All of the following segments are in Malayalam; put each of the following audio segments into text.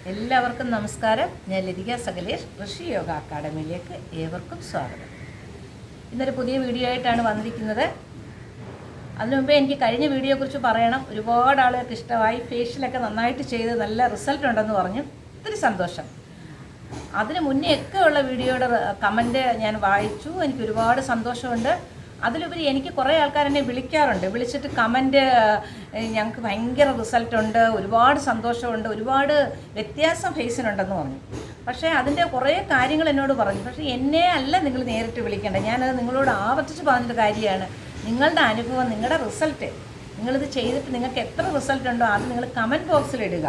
എല്ലാവർക്കും നമസ്കാരം. ഞാൻ ലതിക സകലേഷ്, ഋഷി യോഗ അക്കാഡമിയിലേക്ക് ഏവർക്കും സ്വാഗതം. ഇന്നൊരു പുതിയ വീഡിയോ ആയിട്ടാണ് വന്നിരിക്കുന്നത്. അതിനു മുമ്പേ എനിക്ക് കഴിഞ്ഞ വീഡിയോയെക്കുറിച്ച് പറയണം. ഒരുപാട് ആളുകൾക്ക് ഇഷ്ടമായി. ഫേഷ്യലൊക്കെ നന്നായിട്ട് ചെയ്ത് നല്ല റിസൾട്ട് ഉണ്ടെന്ന് പറഞ്ഞു. ഒത്തിരി സന്തോഷം. അതിന് മുന്നേ ഒക്കെ ഉള്ള വീഡിയോയുടെ കമൻറ്റ് ഞാൻ വായിച്ചു. എനിക്ക് ഒരുപാട് സന്തോഷമുണ്ട്. അതിലുപരി എനിക്ക് കുറേ ആൾക്കാർ എന്നെ വിളിക്കാറുണ്ട്. വിളിച്ചിട്ട് കമൻറ്റ് ഞങ്ങൾക്ക് ഭയങ്കര റിസൾട്ടുണ്ട്, ഒരുപാട് സന്തോഷമുണ്ട്, ഒരുപാട് വ്യത്യാസം ഫേസിനുണ്ടെന്ന് പറഞ്ഞു. പക്ഷേ അതിൻ്റെ കുറേ കാര്യങ്ങൾ എന്നോട് പറഞ്ഞു. പക്ഷേ എന്നെ അല്ല നിങ്ങൾ നേരിട്ട് വിളിക്കേണ്ടത്. ഞാനത് നിങ്ങളോട് ആവർത്തിച്ച് പറഞ്ഞൊരു കാര്യമാണ്. നിങ്ങളുടെ അനുഭവം, നിങ്ങളുടെ റിസൾട്ട്, നിങ്ങളിത് ചെയ്തിട്ട് നിങ്ങൾക്ക് എത്ര റിസൾട്ട് ഉണ്ടോ അത് നിങ്ങൾ കമൻറ്റ് ബോക്സിൽ ഇടുക.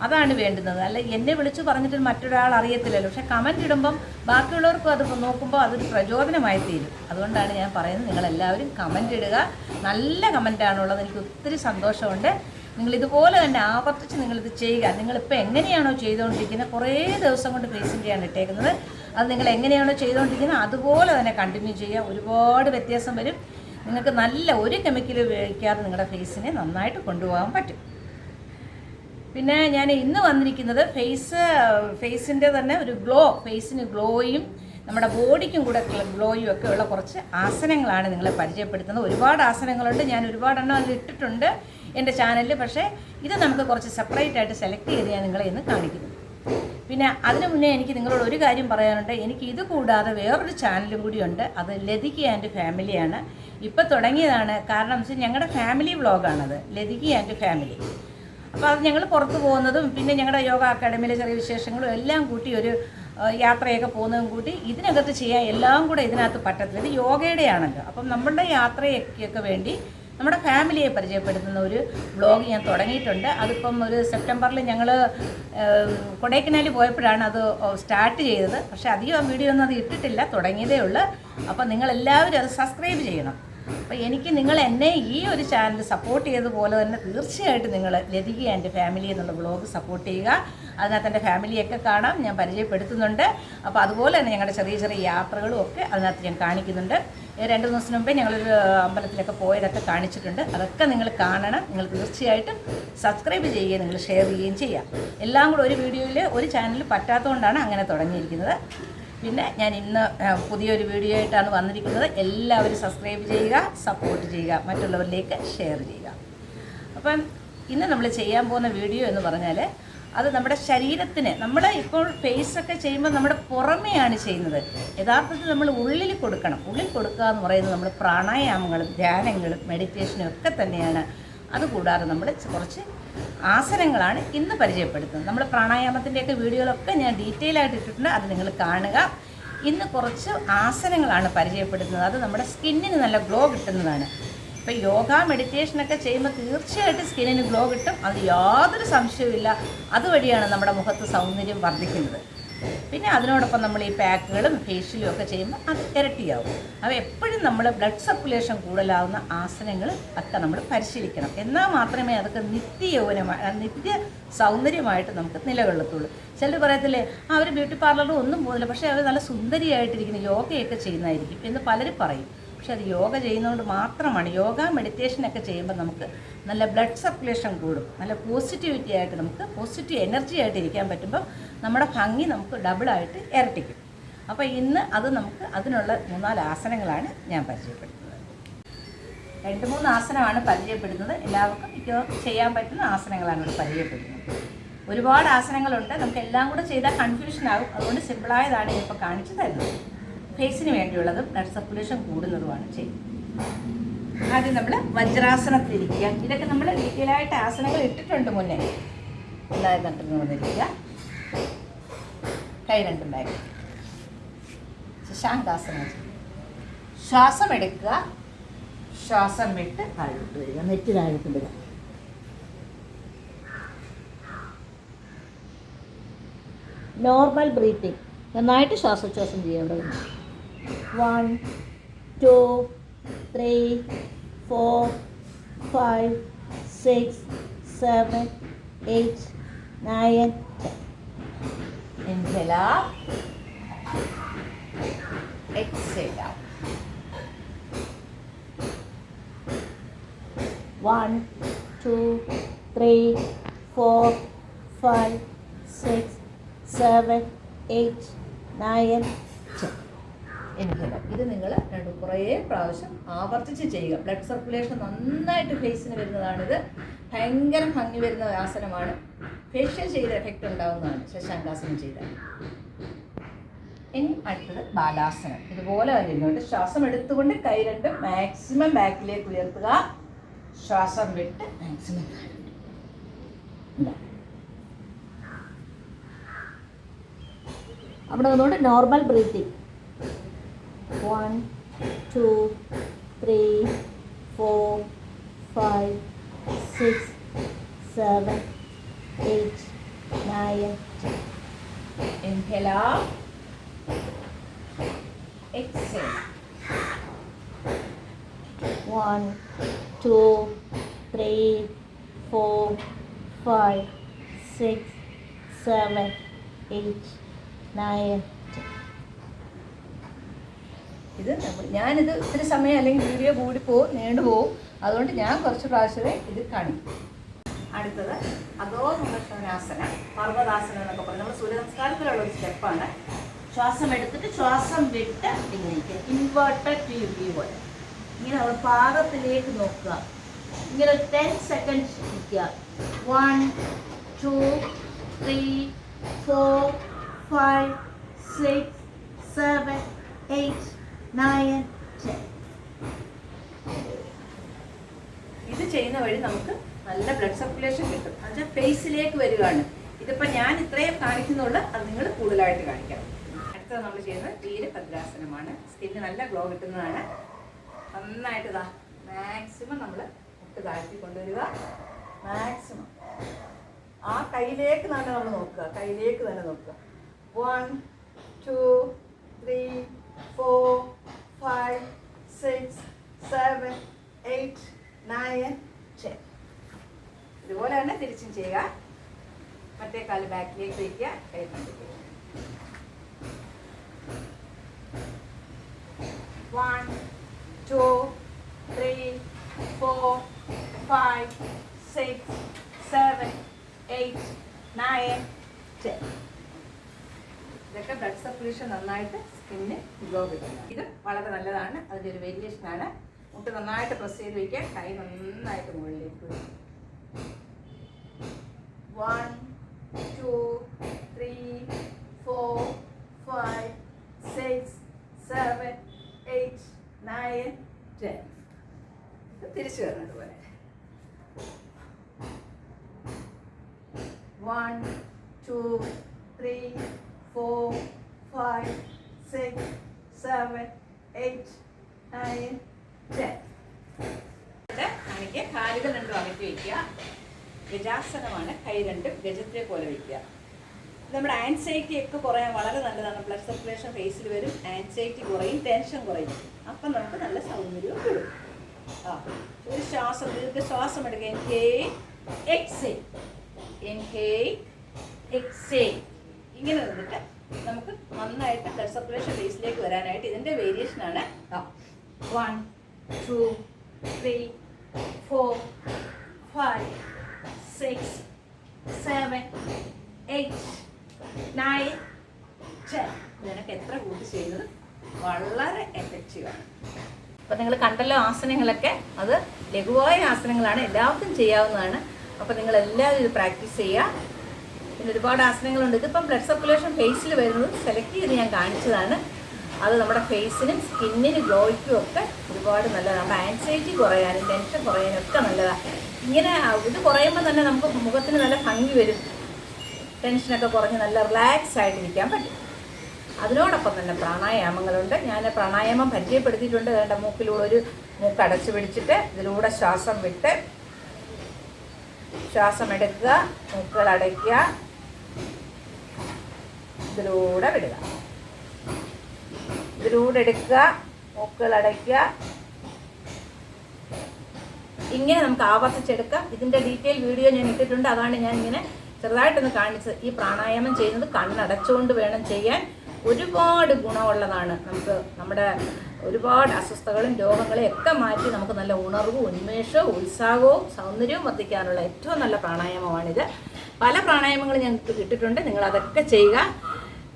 അതാണ് വേണ്ടുന്നത്. അല്ല എന്നെ വിളിച്ച് പറഞ്ഞിട്ട് മറ്റൊരാൾ അറിയത്തില്ലല്ലോ. പക്ഷേ കമൻറ്റ് ഇടുമ്പം ബാക്കിയുള്ളവർക്കും അത് നോക്കുമ്പോൾ അതൊരു പ്രചോദനമായി തീരും. അതുകൊണ്ടാണ് ഞാൻ പറയുന്നത്, നിങ്ങളെല്ലാവരും കമൻറ്റ് ഇടുക. നല്ല കമൻറ്റാണുള്ളത്. എനിക്ക് ഒത്തിരി സന്തോഷമുണ്ട്. നിങ്ങളിതുപോലെ തന്നെ ആവർത്തിച്ച് നിങ്ങളിത് ചെയ്യുക. നിങ്ങളിപ്പോൾ എങ്ങനെയാണോ ചെയ്തുകൊണ്ടിരിക്കുന്നത്, കുറേ ദിവസം കൊണ്ട് ഫേസിൻ്റെയാണ് ഇട്ടേക്കുന്നത്, അത് നിങ്ങൾ എങ്ങനെയാണോ ചെയ്തുകൊണ്ടിരിക്കുന്നത് അതുപോലെ തന്നെ കണ്ടിന്യൂ ചെയ്യുക. ഒരുപാട് വ്യത്യാസം വരും. നിങ്ങൾക്ക് നല്ല ഒരു കെമിക്കൽ ഉപയോഗിക്കാതെ നിങ്ങളുടെ ഫേസിനെ നന്നായിട്ട് കൊണ്ടുപോകാൻ പറ്റും. പിന്നെ ഞാൻ ഇന്ന് വന്നിരിക്കുന്നത് ഫേസിൻ്റെ തന്നെ ഒരു ഫേസിന് ഗ്ലോയും നമ്മുടെ ബോഡിക്കും കൂടെ ഗ്ലോയും ഒക്കെ ഉള്ള കുറച്ച് ആസനങ്ങളാണ് നിങ്ങളെ പരിചയപ്പെടുത്തുന്നത്. ഒരുപാട് ആസനങ്ങളുണ്ട്. ഞാൻ ഒരുപാടെണ്ണം അതിൽ ഇട്ടിട്ടുണ്ട് എൻ്റെ ചാനലിൽ. പക്ഷേ ഇത് നമുക്ക് കുറച്ച് സെപ്പറേറ്റ് ആയിട്ട് സെലക്ട് ചെയ്ത് ഞാൻ നിങ്ങളെ ഇന്ന് കാണിക്കുന്നു. പിന്നെ അതിനു മുന്നേ എനിക്ക് നിങ്ങളോട് ഒരു കാര്യം പറയാനുണ്ട്. എനിക്ക് ഇത് കൂടാതെ വേറൊരു ചാനലും കൂടിയുണ്ട്. അത് ലതിക ആൻഡ് ഫാമിലിയാണ്. ഇപ്പോൾ തുടങ്ങിയതാണ്. കാരണം എന്ന് വെച്ചാൽ ഞങ്ങളുടെ ഫാമിലി വ്ളോഗാണത്, ലതിക ആൻഡ് ഫാമിലി. അപ്പോൾ അത് ഞങ്ങൾ പുറത്ത് പോകുന്നതും പിന്നെ ഞങ്ങളുടെ യോഗ അക്കാഡമിയിലെ ചെറിയ വിശേഷങ്ങളും എല്ലാം കൂട്ടി ഒരു യാത്രയൊക്കെ പോകുന്നതും കൂട്ടി ഇതിനകത്ത് ചെയ്യാൻ എല്ലാം കൂടെ ഇതിനകത്ത് പറ്റത്തില്ല. ഇത് യോഗയുടെയാണല്ലോ. അപ്പം നമ്മുടെ യാത്രയൊക്കെ വേണ്ടി നമ്മുടെ ഫാമിലിയെ പരിചയപ്പെടുത്തുന്ന ഒരു വ്ളോഗ് ഞാൻ തുടങ്ങിയിട്ടുണ്ട്. അതിപ്പം ഒരു സെപ്റ്റംബറിൽ ഞങ്ങൾ കൊടൈക്കനാലിൽ പോയപ്പോഴാണ് അത് സ്റ്റാർട്ട് ചെയ്തത്. പക്ഷേ അധികം വീഡിയോ ഒന്നും അത് ഇട്ടിട്ടില്ല, തുടങ്ങിയതേ ഉള്ളൂ. അപ്പോൾ നിങ്ങളെല്ലാവരും അത് സബ്സ്ക്രൈബ് ചെയ്യണം. അപ്പോൾ എനിക്ക് നിങ്ങൾ എന്നെ ഈ ഒരു ചാനൽ സപ്പോർട്ട് ചെയ്തതുപോലെ തന്നെ തീർച്ചയായിട്ടും നിങ്ങൾ ലതിക ആൻഡ് ഫാമിലി എന്നുള്ള വ്ളോഗ് സപ്പോർട്ട് ചെയ്യുക. അതിനകത്ത് എൻ്റെ ഫാമിലിയൊക്കെ കാണാം, ഞാൻ പരിചയപ്പെടുത്തുന്നുണ്ട്. അപ്പോൾ അതുപോലെ തന്നെ ഞങ്ങളുടെ ചെറിയ ചെറിയ യാത്രകളും ഒക്കെ അതിനകത്ത് ഞാൻ കാണിക്കുന്നുണ്ട്. 2 ദിവസത്തിന് മുമ്പേ ഞങ്ങളൊരു അമ്പലത്തിലൊക്കെ പോയതൊക്കെ കാണിച്ചിട്ടുണ്ട്. അതൊക്കെ നിങ്ങൾ കാണണം. നിങ്ങൾ തീർച്ചയായിട്ടും സബ്സ്ക്രൈബ് ചെയ്യുകയും നിങ്ങൾ ഷെയർ ചെയ്യുകയും ചെയ്യാം. എല്ലാം കൂടെ ഒരു വീഡിയോയിൽ ഒരു ചാനൽ പറ്റാത്തതുകൊണ്ടാണ് അങ്ങനെ തുടങ്ങിയിരിക്കുന്നത്. പിന്നെ ഞാൻ ഇന്ന് പുതിയൊരു വീഡിയോ ആയിട്ടാണ് വന്നിരിക്കുന്നത്. എല്ലാവരും സബ്സ്ക്രൈബ് ചെയ്യുക, സപ്പോർട്ട് ചെയ്യുക, മറ്റുള്ളവരിലേക്ക് ഷെയർ ചെയ്യുക. അപ്പം ഇന്ന് നമ്മൾ ചെയ്യാൻ പോകുന്ന വീഡിയോ എന്ന് പറഞ്ഞാൽ അത് നമ്മുടെ ശരീരത്തിന്, നമ്മൾ ഇപ്പോൾ ഫേസൊക്കെ ചെയ്യുമ്പോൾ നമ്മുടെ പുറമെയാണ് ചെയ്യുന്നത്. യഥാർത്ഥത്തിൽ നമ്മൾ ഉള്ളിൽ കൊടുക്കണം. ഉള്ളിൽ കൊടുക്കുക എന്ന് പറയുന്നത് നമ്മൾ പ്രാണായാമങ്ങളും ധ്യാനങ്ങളും മെഡിറ്റേഷനും ഒക്കെ തന്നെയാണ്. അതുകൂടാതെ നമ്മൾ കുറച്ച് ആസനങ്ങളാണ് ഇന്ന് പരിചയപ്പെടുത്തുന്നത്. നമ്മൾ പ്രാണായാമത്തിൻ്റെയൊക്കെ വീഡിയോകളൊക്കെ ഞാൻ ഡീറ്റെയിൽ ആയിട്ട് ഇട്ടിട്ടുണ്ട്, അത് നിങ്ങൾ കാണുക. ഇന്ന് കുറച്ച് ആസനങ്ങളാണ് പരിചയപ്പെടുത്തുന്നത്. അത് നമ്മുടെ സ്കിന്നിന് നല്ല ഗ്ലോ കിട്ടുന്നതാണ്. ഇപ്പോൾ യോഗ മെഡിറ്റേഷനൊക്കെ ചെയ്യുമ്പോൾ തീർച്ചയായിട്ടും സ്കിന്നിന് ഗ്ലോ കിട്ടും, അത് യാതൊരു സംശയവുമില്ല. അതുവഴിയാണ് നമ്മുടെ മുഖത്ത് സൗന്ദര്യം വർദ്ധിക്കുന്നത്. പിന്നെ അതിനോടൊപ്പം നമ്മൾ ഈ പാക്കുകളും ഫേഷ്യലും ഒക്കെ ചെയ്യുമ്പോൾ അത് ഇരട്ടിയാവും. അപ്പോൾ എപ്പോഴും നമ്മൾ ബ്ലഡ് സർക്കുലേഷൻ കൂടുതലാവുന്ന ആസനങ്ങൾ ഒക്കെ നമ്മൾ പരിശീലിക്കണം. എന്നാൽ മാത്രമേ അതൊക്കെ നിത്യ സൗന്ദര്യമായിട്ട് നമുക്ക് നിലകൊള്ളത്തുള്ളൂ. ചിലർ പറയത്തില്ലേ, അവർ ബ്യൂട്ടി പാർലറിൽ ഒന്നും പോകുന്നില്ല, പക്ഷേ അവർ നല്ല സുന്ദരിയായിട്ടിരിക്കുന്ന യോഗയൊക്കെ ചെയ്യുന്നതായിരിക്കും എന്ന് പലരും പറയും. പക്ഷെ അത് യോഗ ചെയ്യുന്നതുകൊണ്ട് മാത്രമാണ്. യോഗ മെഡിറ്റേഷനൊക്കെ ചെയ്യുമ്പോൾ നമുക്ക് നല്ല ബ്ലഡ് സർക്കുലേഷൻ കൂടും, നല്ല പോസിറ്റിവിറ്റി ആയിട്ട് നമുക്ക് പോസിറ്റീവ് എനർജി ആയിട്ട് ഇരിക്കാൻ പറ്റുമ്പോൾ നമ്മുടെ ഭംഗി നമുക്ക് ഡബിളായിട്ട് ഇരട്ടിക്കും. അപ്പോൾ ഇന്ന് അത് നമുക്ക് അതിനുള്ള 3-4 ആസനങ്ങളാണ് ഞാൻ പരിചയപ്പെടുത്തുന്നത്. 2-3 ആസനമാണ് പരിചയപ്പെടുത്തുന്നത്. എല്ലാവർക്കും ചെയ്യാൻ പറ്റുന്ന ആസനങ്ങളാണ് ഇവിടെ പരിചയപ്പെടുത്തുന്നത്. ഒരുപാട് ആസനങ്ങളുണ്ട്. നമുക്ക് എല്ലാം കൂടെ ചെയ്താൽ കൺഫ്യൂഷൻ ആകും. അതുകൊണ്ട് സിമ്പിളായതാണ് ഇപ്പോൾ കാണിച്ചു തരുന്നത്. ഫേസിന് വേണ്ടിയുള്ളതും ബ്ലഡ് സർക്കുലേഷൻ കൂടുന്നതുമാണ് ചെയ്യുന്നത്. ആദ്യം നമ്മൾ വജ്രാസനത്തിലിരിക്കുക. ഇതൊക്കെ നമ്മൾ ഡീറ്റെയിലായിട്ട് ആസനങ്ങൾ ഇട്ടിട്ടുണ്ട് മുന്നേ. എല്ലാവരും കണ്ടിട്ട് വന്നിരിക്കുക. കൈ രണ്ടും ബാക്ക്. ശശാങ്കാസനം. ശ്വാസം എടുക്കുക, ശ്വാസം വിട്ട് താഴോട്ട് വരിക, നെറ്റ് താഴോട്ട് വരിക. Normal breathing. നന്നായിട്ട് ശ്വാസോച്ഛ്വാസം ചെയ്യാം. ഇവിടെ 1 2 3 4 5 6 7 8 9 10. Inhale up, exhale out. 1 2 3 4 5 6, 7, 8, 9, 10. Inhaler. ഇത് നിങ്ങൾ കുറേ പ്രാവശ്യം ആവർത്തിച്ച് ചെയ്യുക. ബ്ലഡ് സർക്കുലേഷൻ നന്നായിട്ട് ഫേസിന് വരുന്നതാണിത്. ഭയങ്കര ഭംഗി വരുന്ന ആസനമാണ്. ഫേഷ്യൽ ചെയ്ത എഫക്റ്റ് ഉണ്ടാകുന്നതാണ് ശശാങ്കാസനം ചെയ്താൽ. ഇനി അടുത്തത് ബാലാസനം. ഇതുപോലെ തന്നെ ഇരുന്നുകൊണ്ട് ശ്വാസം എടുത്തുകൊണ്ട് കൈ രണ്ടും മാക്സിമം ബാക്കിലേക്ക് ഉയർത്തുക. ശ്വാസം വിട്ട് മാക്സിമം അവിടെ നിന്നുകൊണ്ട് normal breathing. 1, 2, 3, 4, 5, 6, 7, 8, 9, 10. Inhale out. Exhale. 1, 2, 3, 4, 5, 6, 7, 8, 9, 10. ഞാനിത് ഇത്തിരി സമയം അല്ലെങ്കിൽ വീഡിയോ കൂടിപ്പോവും, നീണ്ടുപോകും. അതുകൊണ്ട് ഞാൻ കുറച്ച് പ്രാവശ്യമേ ഇത് കാണിക്കും. അടുത്തത് അധോമുഖാസനം, പർവ്വതാസനം എന്നൊക്കെ പറയും. നമ്മൾ സൂര്യ നമസ്കാരത്തിലുള്ള ഒരു സ്റ്റെപ്പാണ്. ശ്വാസം എടുത്തിട്ട് ശ്വാസം വിട്ട് ഇങ്ങനെ ഇൻവേർട്ടഡ് ടു യു പോലെ ഇങ്ങനെ നമ്മൾ പാദത്തിലേക്ക് നോക്കുക. ഇങ്ങനെ ഒരു 10 സെക്കൻഡ്സ് ഇരിക്കുക. 1, 2, 3, 4, 5, 6, 7, 8, 9, 10. ഇത് ചെയ്യുന്ന വഴി നമുക്ക് നല്ല ബ്ലഡ് സർക്കുലേഷൻ കിട്ടും. എന്നുവെച്ചാൽ ഫേസിലേക്ക് വരികയാണ്. ഇതിപ്പോൾ ഞാൻ ഇത്രയും കാണിക്കുന്നുള്ളൂ, അത് നിങ്ങൾ കൂടുതലായിട്ട് കാണിക്കണം. അടുത്തത് നമ്മൾ ചെയ്യുന്നത് വീരഭദ്രാസനമാണ്. സ്കിന്ന് നല്ല ഗ്ലോ കിട്ടുന്നതാണ്. നന്നായിട്ട് ഇതാ മാക്സിമം നമ്മൾ മുട്ട് താഴ്ത്തി കൊണ്ടുവരിക. മാക്സിമം ആ കയ്യിലേക്ക് തന്നെ നമ്മൾ നോക്കുക. കയ്യിലേക്ക് തന്നെ നോക്കുക. 1, 2, 3, 4, 5, 6, 7, 8, 9, 10. ഇതുപോലെ തന്നെ തിരിച്ചും ചെയ്യുക. മറ്റേ കാല് ബാക്കിലേക്ക് വയ്ക്കുക. കൈ കണ്ടിരിക്കുക. 1, 2, 3, 4, 5, 6, 7, 8, 9, 10. ഇതൊക്കെ ബ്ലഡ് സർക്കുലേഷൻ നന്നായിട്ട് സ്കിന്നിന് ഗ്ലോ കിട്ടുക. ഇത് വളരെ നല്ലതാണ്. അതിൻ്റെ ഒരു വേരിയേഷനാണ്. മുട്ട് നന്നായിട്ട് പ്രസ് ചെയ്ത് വയ്ക്കുക. കൈ നന്നായിട്ട് മുകളിലേക്ക് വരും. 1, 2, 3, 4, 5, 6, 7, 8, 9, 10. തിരിച്ചു വരണം. അതുപോലെ 1, 2, 3, 4, 5, 6, 7, 8, 9, 10. കാണിക്കുക. കാലുകൾ രണ്ടും അകറ്റി വയ്ക്കുക. ഗജാസനമാണ്. കൈ രണ്ടും ഗജത്തെ പോലെ വയ്ക്കുക. നമ്മുടെ ആൻസൈറ്റി ഒക്കെ കുറയാൻ വളരെ നല്ലതാണ്. ബ്ലഡ് സർക്കുലേഷൻ ഫേസിൽ വരും. ആൻസൈറ്റി കുറയും, ടെൻഷൻ കുറയും. അപ്പം നമുക്ക് നല്ല സൗന്ദര്യവും കൂടും. ഒരു ശ്വാസം, ദീർഘശ്വാസം എടുക്കുക. Inhale, exhale, inhale, exhale. ഇങ്ങനെ നിന്നിട്ട് നമുക്ക് നന്നായിട്ട് ബ്ലഡ് സർക്കുലേഷൻ ഫേസിലേക്ക് വരാനായിട്ട് ഇതിൻ്റെ വേരിയേഷനാണ്. 1, 2, 3, 4, 5, 6, 7, 8, 9, 10. ഇതിനൊക്കെ എത്ര കൂട്ടി ചെയ്യുന്നത് വളരെ എഫക്റ്റീവാണ്. അപ്പോൾ നിങ്ങൾ കണ്ടല്ലോ ആസനങ്ങളൊക്കെ. അത് ലഘുവായ ആസനങ്ങളാണ്, എല്ലാവർക്കും ചെയ്യാവുന്നതാണ്. അപ്പോൾ നിങ്ങളെല്ലാവരും ഇത് പ്രാക്ടീസ് ചെയ്യുക. പിന്നെ ഒരുപാട് ആസനങ്ങളുണ്ട്. ഇതിപ്പം ബ്ലഡ് സർക്കുലേഷൻ ഫേസിൽ വരുന്നത് സെലക്ട് ചെയ്ത് ഞാൻ കാണിച്ചതാണ്. അത് നമ്മുടെ ഫേസിനും സ്കിന്നിനും ഗ്ലോയ്ക്കും ഒക്കെ ഒരുപാട് നല്ലതാണ്. നമ്മുടെ ആൻസൈറ്റി കുറയാനും ടെൻഷൻ കുറയാനും ഒക്കെ നല്ലതാണ്. ഇങ്ങനെ ഇത് കുറയുമ്പോൾ തന്നെ നമുക്ക് മുഖത്തിന് നല്ല ഭംഗി വരും. ടെൻഷനൊക്കെ കുറഞ്ഞ് നല്ല റിലാക്സ് ആയിട്ടിരിക്കാൻ പറ്റും. അതിനോടൊപ്പം തന്നെ പ്രാണായാമങ്ങളുണ്ട്. ഞാൻ പ്രാണായാമം പരിചയപ്പെടുത്തിയിട്ടുണ്ട്. വേണ്ട മൂക്കിലൂടെ ഒരു മൂക്ക് അടച്ചു പിടിച്ചിട്ട് ഇതിലൂടെ ശ്വാസം വിട്ട് ശ്വാസം എടുക്കുക, മൂക്കുകൾ അടയ്ക്കുക, ഇതിലൂടെ വിടുക. ഇതിലൂടെ എടുക്കുക, മൂക്കുകൾ അടയ്ക്കുക. ഇങ്ങനെ നമുക്ക് ആവർത്തിച്ചെടുക്കാം. ഇതിൻ്റെ ഡീറ്റെയിൽ വീഡിയോ ഞാൻ ഇട്ടിട്ടുണ്ട്. അതാണ് ഞാൻ ഇങ്ങനെ ചെറുതായിട്ടൊന്ന് കാണിച്ചത്. ഈ പ്രാണായാമം ചെയ്യുന്നത് കണ്ണടച്ചുകൊണ്ട് വേണം ചെയ്യാൻ. ഒരുപാട് ഗുണമുള്ളതാണ്. നമുക്ക് നമ്മുടെ ഒരുപാട് അസ്വസ്ഥതകളും രോഗങ്ങളെയും ഒക്കെ മാറ്റി നമുക്ക് നല്ല ഉണർവും ഉന്മേഷവും ഉത്സാഹവും സൗന്ദര്യവും വർദ്ധിക്കാനുള്ള ഏറ്റവും നല്ല പ്രാണായാമമാണിത്. പല പ്രാണായാമങ്ങൾ ഞങ്ങൾക്ക് ഇട്ടിട്ടുണ്ട്, നിങ്ങളതൊക്കെ ചെയ്യുക.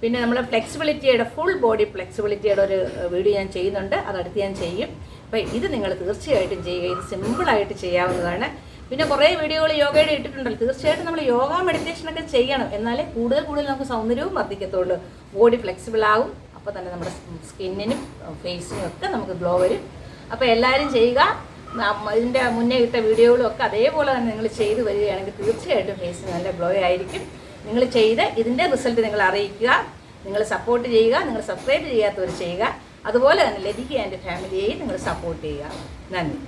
പിന്നെ നമ്മൾ ഫ്ലെക്സിബിലിറ്റിയുടെ ഫുൾ ബോഡി ഫ്ലെക്സിബിലിറ്റിയുടെ ഒരു വീഡിയോ ഞാൻ ചെയ്യുന്നുണ്ട്, അതടുത്ത് ഞാൻ ചെയ്യും. അപ്പോൾ ഇത് നിങ്ങൾ തീർച്ചയായിട്ടും ചെയ്യുക, ഇത് സിമ്പിളായിട്ട് ചെയ്യാവുന്നതാണ്. പിന്നെ കുറേ വീഡിയോകൾ യോഗയുടെ ഇട്ടിട്ടുണ്ടല്ലോ, തീർച്ചയായിട്ടും നമ്മൾ യോഗ മെഡിറ്റേഷനൊക്കെ ചെയ്യണം, എന്നാലേ കൂടുതൽ നമുക്ക് സൗന്ദര്യവും വർദ്ധിക്കത്തുള്ളൂ, ബോഡി ഫ്ലെക്സിബിൾ ആകും. അപ്പോൾ തന്നെ നമ്മുടെ സ്കിന്നിനും ഫേസിനും ഒക്കെ നമുക്ക് ഗ്ലോ വരും. അപ്പോൾ എല്ലാവരും ചെയ്യുക. ഇതിൻ്റെ മുന്നേ ഇട്ട വീഡിയോകളും ഒക്കെ അതേപോലെ തന്നെ നിങ്ങൾ ചെയ്ത് വരികയാണെങ്കിൽ തീർച്ചയായിട്ടും ഫേസിന് നല്ല ഗ്ലോ ആയിരിക്കും. നിങ്ങൾ ചെയ്ത് ഇതിൻ്റെ റിസൾട്ട് നിങ്ങൾ അറിയിക്കുക, നിങ്ങൾ സപ്പോർട്ട് ചെയ്യുക, നിങ്ങൾ സബ്സ്ക്രൈബ് ചെയ്യാത്തവർ ചെയ്യുക. അതുപോലെ തന്നെ ലതിക ആൻഡ് ഫാമിലിയെയും നിങ്ങൾ സപ്പോർട്ട് ചെയ്യുക. നന്ദി.